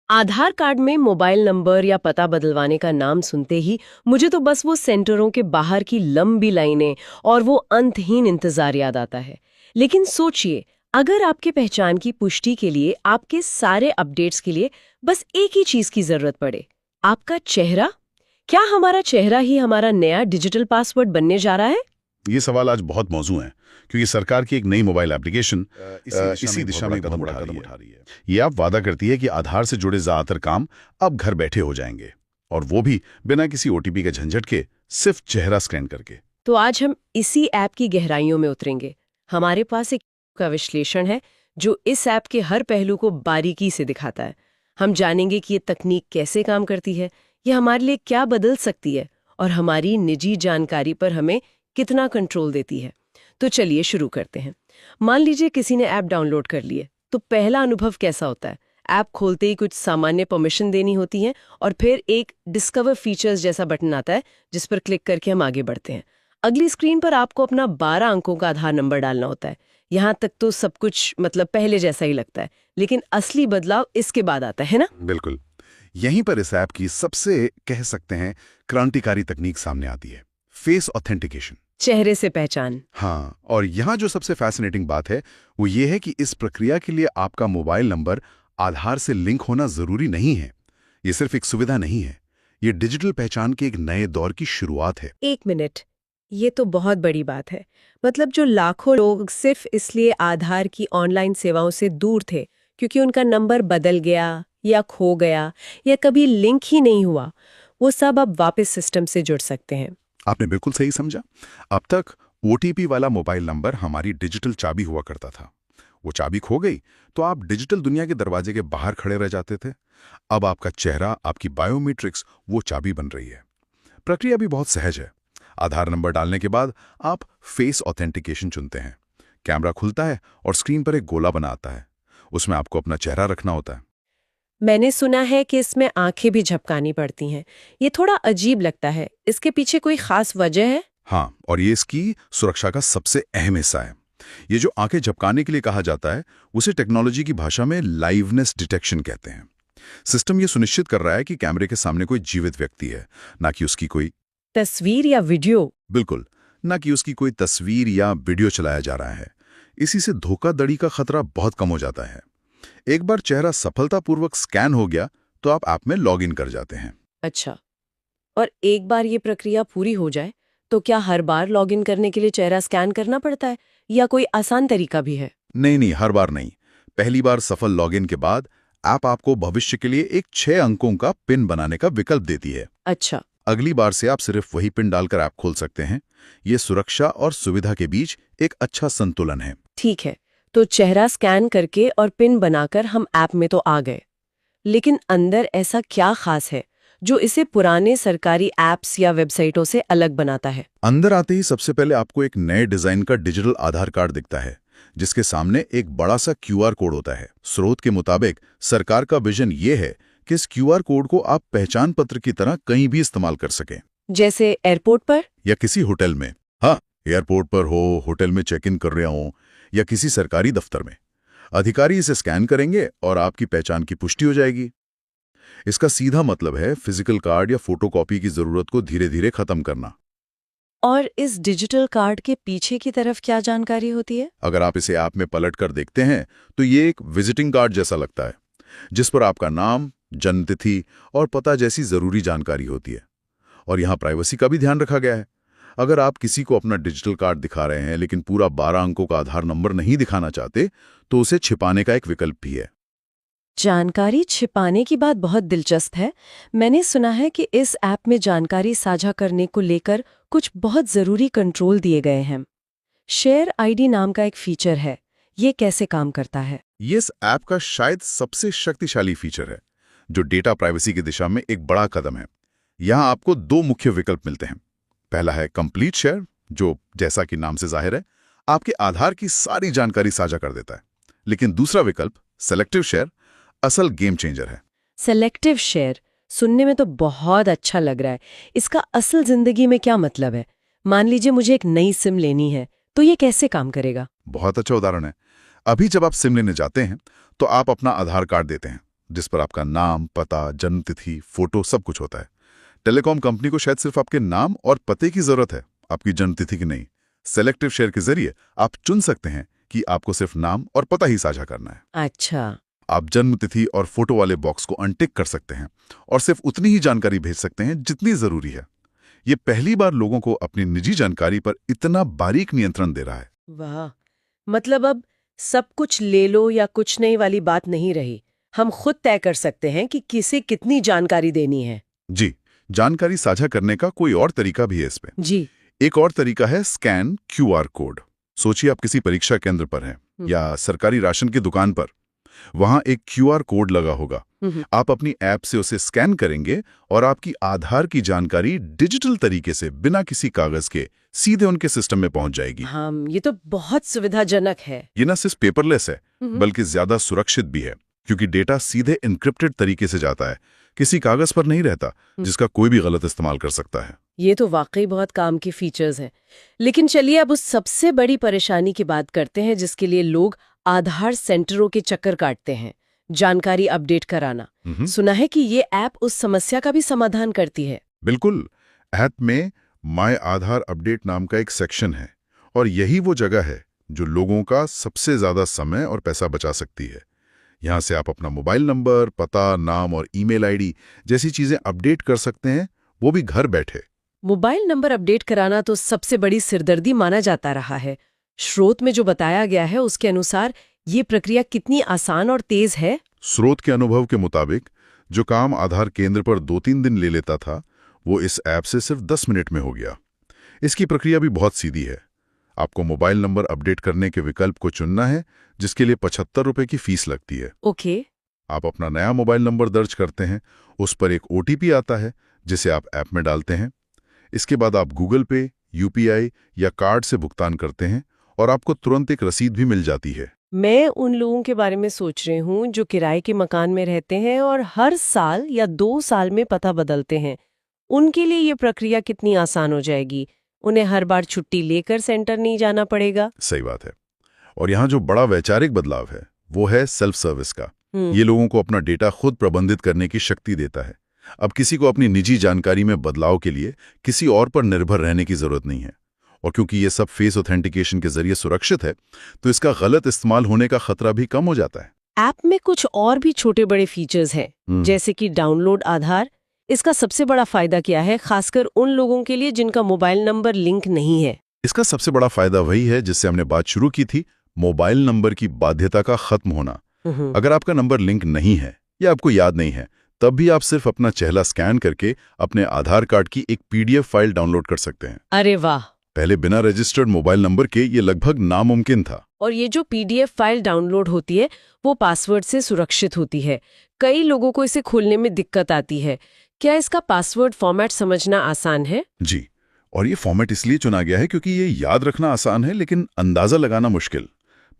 आधार card में mobile number या पता बदलवाने का नाम सुनते ही मुझे तो बस वो सेंटरों के बाहर की लंबी लाइनें और वो अंतहीन इंतजार याद आता है। लेकिन सोचिए, अगर आपके पहचान की पुष्टि के लिए, आपके सारे अपडेट्स के लिए बस एक ही चीज की जरूरत पड़े, आपका चेहरा। क्या हमारा चेहरा ही हमारा नया डिजिटल पासवर्ड बनने जा रहा है? ये सवाल आज बहुत मौजू है, क्योंकि सरकार की एक नई मोबाइल एप्लीकेशन इसी दिशा में कदम उठा रही है। ये आप वादा करती है कि आधार से जुड़े ज्यादातर काम अब घर बैठे हो जाएंगे, और वो भी बिना किसी ओटीपी के झंझट के, सिर्फ चेहरा स्कैन करके। तो आज हम इसी ऐप की गहराइयों में उतरेंगे। हमारे पास एक का विश्लेषण है जो इस ऐप के हर पहलू को बारीकी से दिखाता है। हम जानेंगे कि ये तकनीक कैसे काम करती है, ये हमारे लिए क्या बदल सकती है और हमारी निजी जानकारी पर हमें कितना कंट्रोल देती है। तो चलिए शुरू करते हैं। मान लीजिए किसी ने ऐप डाउनलोड कर ली है, तो पहला अनुभव कैसा होता है? ऐप खोलते ही कुछ सामान्य परमिशन देनी होती है और फिर एक डिस्कवर फीचर्स जैसा बटन आता है जिस पर क्लिक करके हम आगे बढ़ते हैं। अगली स्क्रीन पर आपको अपना 12 अंकों का आधार नंबर डालना होता है। यहाँ तक तो सब कुछ पहले जैसा ही लगता है, लेकिन असली बदलाव इसके बाद आता है ना? बिल्कुल। यहीं पर इस ऐप की सबसे, कह सकते हैं, क्रांतिकारी तकनीक सामने आती है, फेस ऑथेंटिकेशन। चेहरे से पहचान। हाँ, और यहाँ जो सबसे फैसिनेटिंग बात है वो ये है कि इस प्रक्रिया के लिए आपका मोबाइल नंबर आधार से लिंक होना जरूरी नहीं है। ये सिर्फ एक सुविधा नहीं है, ये डिजिटल पहचान के एक नए दौर की शुरुआत है। एक मिनट, ये तो बहुत बड़ी बात है। जो लाखों लोग सिर्फ इसलिए आधार की ऑनलाइन सेवाओं से दूर थे क्योंकि उनका नंबर बदल गया या खो गया या कभी लिंक ही नहीं हुआ, वो सब अब वापस सिस्टम से जुड़ सकते हैं। आपने बिल्कुल सही समझा। अब तक ओटीपी वाला मोबाइल नंबर हमारी डिजिटल चाबी हुआ करता था। वो चाबी खो गई तो आप डिजिटल दुनिया के दरवाजे के बाहर खड़े रह जाते थे। अब आपका चेहरा, आपकी बायोमेट्रिक्स, वो चाबी बन रही है। प्रक्रिया भी बहुत सहज है। आधार नंबर डालने के बाद आप फेस ऑथेंटिकेशन चुनते हैं। कैमरा खुलता है और स्क्रीन पर एक गोला बना आता है। उसमें आपको अपना चेहरा रखना होता है। मैंने सुना है कि इसमें आंखें भी झपकानी पड़ती हैं। ये थोड़ा अजीब लगता है। इसके पीछे कोई खास वजह है? हाँ, और ये इसकी सुरक्षा का सबसे अहम हिस्सा है। ये जो आंखें झपकाने के लिए कहा जाता है, उसे टेक्नोलॉजी की भाषा में लाइवनेस डिटेक्शन कहते हैं। सिस्टम ये सुनिश्चित कर रहा है कि कैमरे के सामने कोई जीवित व्यक्ति है, ना कि उसकी कोई तस्वीर या वीडियो। बिल्कुल, ना कि उसकी कोई तस्वीर या वीडियो चलाया जा रहा है। इसी से धोखाधड़ी का खतरा बहुत कम हो जाता है। एक बार चेहरा सफलतापूर्वक स्कैन हो गया तो आप ऐप में लॉग इन कर जाते हैं। अच्छा, और एक बार ये प्रक्रिया पूरी हो जाए तो क्या हर बार लॉगिन करने के लिए चेहरा स्कैन करना पड़ता है या कोई आसान तरीका भी है? नहीं, हर बार नहीं। पहली बार सफल लॉगिन के बाद ऐप आपको भविष्य के लिए एक 6 अंकों का पिन बनाने का विकल्प देती है। अच्छा। अगली बार से आप सिर्फ वही पिन डालकर ऐप खोल सकते हैं। ये सुरक्षा और सुविधा के बीच एक अच्छा संतुलन है। ठीक है, तो चेहरा स्कैन करके और पिन बनाकर हम ऐप में तो आ गए, लेकिन अंदर ऐसा क्या खास है जो इसे पुराने सरकारी ऐप्स या वेबसाइटों से अलग बनाता है? अंदर आते ही सबसे पहले आपको एक नए डिजाइन का डिजिटल आधार कार्ड दिखता है, जिसके सामने एक बड़ा सा क्यूआर कोड होता है। स्रोत के मुताबिक सरकार का विजन ये है कि इस क्यूआर कोड को आप पहचान पत्र की तरह कहीं भी इस्तेमाल कर सकें। जैसे एयरपोर्ट पर या किसी होटल में। हाँ, एयरपोर्ट पर हो, होटल में चेक इन कर रहे हो, या किसी सरकारी दफ्तर में। अधिकारी इसे स्कैन करेंगे और आपकी पहचान की पुष्टि हो जाएगी। इसका सीधा मतलब है फिजिकल कार्ड या फोटोकॉपी की जरूरत को धीरे धीरे खत्म करना। और इस डिजिटल कार्ड के पीछे की तरफ क्या जानकारी होती है? अगर आप इसे ऐप में पलट कर देखते हैं तो ये एक विजिटिंग कार्ड जैसा लगता है, जिस पर आपका नाम, जन्मतिथि और पता जैसी जरूरी जानकारी होती है। और यहाँ प्राइवेसी का भी ध्यान रखा गया है। अगर आप किसी को अपना डिजिटल कार्ड दिखा रहे हैं लेकिन पूरा 12 अंकों का आधार नंबर नहीं दिखाना चाहते, तो उसे छिपाने का एक विकल्प भी है। जानकारी छिपाने की बात बहुत दिलचस्प है। मैंने सुना है कि इस ऐप में जानकारी साझा करने को लेकर कुछ बहुत जरूरी कंट्रोल दिए गए हैं। शेयर आईडी नाम का एक फीचर है, ये कैसे काम करता है? ये इस ऐप का शायद सबसे शक्तिशाली फीचर है, जो डेटा प्राइवेसी की दिशा में एक बड़ा कदम है। यहाँ आपको 2 मुख्य विकल्प मिलते हैं। पहला है कंप्लीट शेयर, जो जैसा कि नाम से जाहिर है आपके आधार की सारी जानकारी साझा कर देता है। लेकिन दूसरा विकल्प सेलेक्टिव शेयर असल गेम चेंजर है। सेलेक्टिव शेयर सुनने में तो बहुत अच्छा लग रहा है। इसका असल जिंदगी में क्या मतलब है? मान लीजिए मुझे एक नई सिम लेनी है, तो ये कैसे काम करेगा? बहुत अच्छा उदाहरण है। अभी जब आप सिम लेने जाते हैं तो आप अपना आधार कार्ड देते हैं, जिस पर आपका नाम, पता, जन्मतिथि, फोटो सब कुछ होता है। टेलीकॉम कंपनी को शायद सिर्फ आपके नाम और पते की जरूरत है, आपकी जन्मतिथि की नहीं। सेलेक्टिव शेयर के जरिए आप चुन सकते हैं कि आपको सिर्फ नाम और पता ही साझा करना है। अच्छा। आप जन्मतिथि और फोटो वाले बॉक्स को अनटिक कर सकते हैं और सिर्फ उतनी ही जानकारी भेज सकते हैं जितनी जरूरी है। ये पहली बार लोगों को अपनी निजी जानकारी पर इतना बारीक नियंत्रण दे रहा है। वाह, मतलब अब सब कुछ ले लो या कुछ नहीं वाली बात नहीं रही। हम खुद तय कर सकते हैं कि किसे कितनी जानकारी देनी है। जी, जानकारी साझा करने का कोई और तरीका भी है इस पे। जी। एक और तरीका है स्कैन क्यूआर कोड। सोचिए आप किसी परीक्षा केंद्र पर हैं या सरकारी राशन की दुकान पर। वहां एक क्यूआर कोड लगा होगा। आप अपनी ऐप से उसे स्कैन करेंगे और आपकी आधार की जानकारी डिजिटल तरीके से बिना किसी कागज के सीधे उनके सिस्टम में पहुंच जाएगी। हाँ, ये तो बहुत सुविधाजनक है। ये न सिर्फ पेपरलेस है बल्कि ज्यादा सुरक्षित भी है, क्योंकि डेटा सीधे इनक्रिप्टेड तरीके से जाता है, किसी कागज पर नहीं रहता जिसका कोई भी गलत इस्तेमाल कर सकता है। ये तो वाकई बहुत काम की फीचर्स हैं। लेकिन चलिए अब उस सबसे बड़ी परेशानी की बात करते हैं जिसके लिए लोग आधार सेंटरों के चक्कर काटते हैं, जानकारी अपडेट कराना। सुना है कि ये ऐप उस समस्या का भी समाधान करती है। बिल्कुल। ऐप में माय आधार अपडेट नाम का एक सेक्शन है और यही वो जगह है जो लोगों का सबसे ज्यादा समय और पैसा बचा सकती है। यहाँ से आप अपना मोबाइल नंबर, पता, नाम और ईमेल आईडी जैसी चीजें अपडेट कर सकते हैं, वो भी घर बैठे। मोबाइल नंबर अपडेट कराना तो सबसे बड़ी सिरदर्दी माना जाता रहा है। स्रोत में जो बताया गया है उसके अनुसार ये प्रक्रिया कितनी आसान और तेज है? स्रोत के अनुभव के मुताबिक जो काम आधार केंद्र पर 2-3 दिन ले लेता था, वो इस ऐप से सिर्फ 10 मिनट में हो गया। इसकी प्रक्रिया भी बहुत सीधी है। आपको मोबाइल नंबर अपडेट करने के विकल्प को चुनना है, जिसके लिए 75 रुपए की फीस लगती है। ओके। आप अपना नया मोबाइल नंबर दर्ज करते हैं, उस पर एक OTP आता है जिसे आप ऐप में डालते हैं। इसके बाद आप गूगल पे, UPI या कार्ड से भुगतान करते हैं और आपको तुरंत एक रसीद भी मिल जाती है। मैं उन लोगों के बारे में सोच रही हूँ जो किराए के मकान में रहते हैं और हर साल या 2 साल में पता बदलते हैं। उनके लिए ये प्रक्रिया कितनी आसान हो जाएगी? उन्हें हर बार छुट्टी लेकर सेंटर नहीं जाना पड़ेगा। सही बात है। और यहाँ जो बड़ा वैचारिक बदलाव है वो है सेल्फ सर्विस का। ये लोगों को अपना डेटा खुद प्रबंधित करने की शक्ति देता है। अब किसी को अपनी निजी जानकारी में बदलाव के लिए किसी और पर निर्भर रहने की जरूरत नहीं है। और क्योंकि ये सब फेस ऑथेंटिकेशन के जरिए सुरक्षित है, तो इसका गलत इस्तेमाल होने का खतरा भी कम हो जाता है। ऐप में कुछ और भी छोटे बड़े फीचर्स हैं, जैसे कि डाउनलोड आधार। इसका सबसे बड़ा फायदा क्या है, खासकर उन लोगों के लिए जिनका मोबाइल नंबर लिंक नहीं है? इसका सबसे बड़ा फायदा वही है जिससे हमने बात शुरू की थी, मोबाइल नंबर की बाध्यता का खत्म होना। अगर आपका नंबर लिंक नहीं है या आपको याद नहीं है, तब भी आप सिर्फ अपना चेहरा स्कैन करके अपने आधार कार्ड की एक PDF फाइल डाउनलोड कर सकते हैं। अरे वाह! पहले बिना रजिस्टर्ड मोबाइल नंबर के ये लगभग नामुमकिन था। और ये जो PDF फाइल डाउनलोड होती है वो पासवर्ड से सुरक्षित होती है। कई लोगों को इसे खोलने में दिक्कत आती है। क्या इसका पासवर्ड फॉर्मेट समझना आसान है? जी, और ये फॉर्मेट इसलिए चुना गया है क्योंकि ये याद रखना आसान है लेकिन अंदाजा लगाना मुश्किल।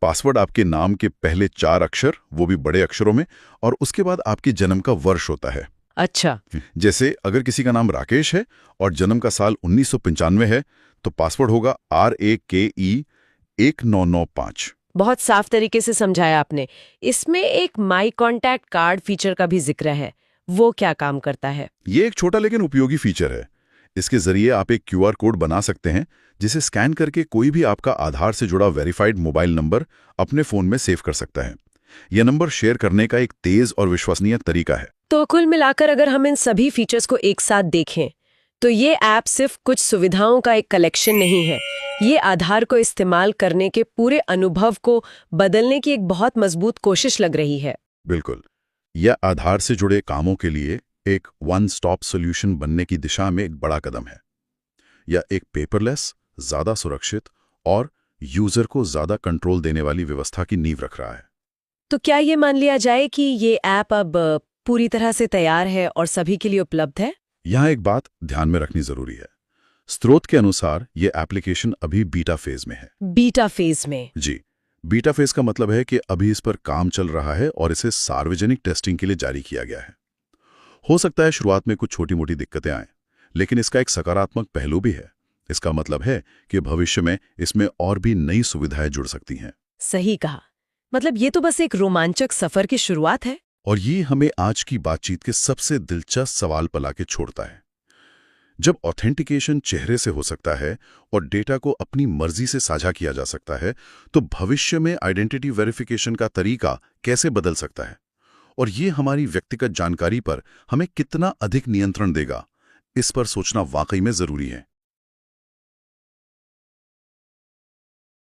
पासवर्ड आपके नाम के पहले 4 अक्षर, वो भी बड़े अक्षरों में, और उसके बाद आपके जन्म का वर्ष होता है। अच्छा। जैसे अगर किसी का नाम राकेश है और जन्म का साल 1995 है, तो पासवर्ड होगा RAKE 1995। बहुत साफ तरीके से समझाया आपने। इसमें एक माई कॉन्टैक्ट कार्ड फीचर का भी जिक्र है, वो क्या काम करता है? ये एक छोटा लेकिन उपयोगी फीचर है। इसके जरिए आप एक QR कोड बना सकते हैं जिसे स्कैन करके कोई भी आपका आधार से जुड़ा वेरीफाइड मोबाइल नंबर अपने फोन में सेव कर सकता है। यह नंबर शेयर करने का एक तेज और विश्वसनीय तरीका है। तो कुल मिलाकर अगर हम इन सभी फीचर्स को एक साथ देखें तो ये ऐप सिर्फ कुछ सुविधाओं का एक कलेक्शन नहीं है, ये आधार को इस्तेमाल करने के पूरे अनुभव को बदलने की एक बहुत मजबूत कोशिश लग रही है। बिल्कुल, यह आधार से जुड़े कामों के लिए एक वन स्टॉप सॉल्यूशन बनने की दिशा में एक बड़ा कदम है। यह एक पेपरलेस, ज्यादा सुरक्षित और यूजर को ज्यादा कंट्रोल देने वाली व्यवस्था की नींव रख रहा है। तो क्या ये मान लिया जाए कि ये ऐप अब पूरी तरह से तैयार है और सभी के लिए उपलब्ध है? यहाँ एक बात ध्यान में रखनी जरूरी है। स्रोत के अनुसार ये एप्लीकेशन अभी बीटा फेज में है। बीटा फेज में? जी, बीटा फेज का मतलब है कि अभी इस पर काम चल रहा है और इसे सार्वजनिक टेस्टिंग के लिए जारी किया गया है। हो सकता है शुरुआत में कुछ छोटी मोटी दिक्कतें आएं, लेकिन इसका एक सकारात्मक पहलू भी है। इसका मतलब है कि भविष्य में इसमें और भी नई सुविधाएं जुड़ सकती हैं। सही कहा। मतलब ये तो बस एक रोमांचक सफर की शुरुआत है। और ये हमें आज की बातचीत के सबसे दिलचस्प सवाल पर लाके छोड़ता है। जब ऑथेंटिकेशन चेहरे से हो सकता है और डेटा को अपनी मर्जी से साझा किया जा सकता है, तो भविष्य में आइडेंटिटी वेरिफिकेशन का तरीका कैसे बदल सकता है और ये हमारी व्यक्तिगत जानकारी पर हमें कितना अधिक नियंत्रण देगा, इस पर सोचना वाकई में जरूरी है।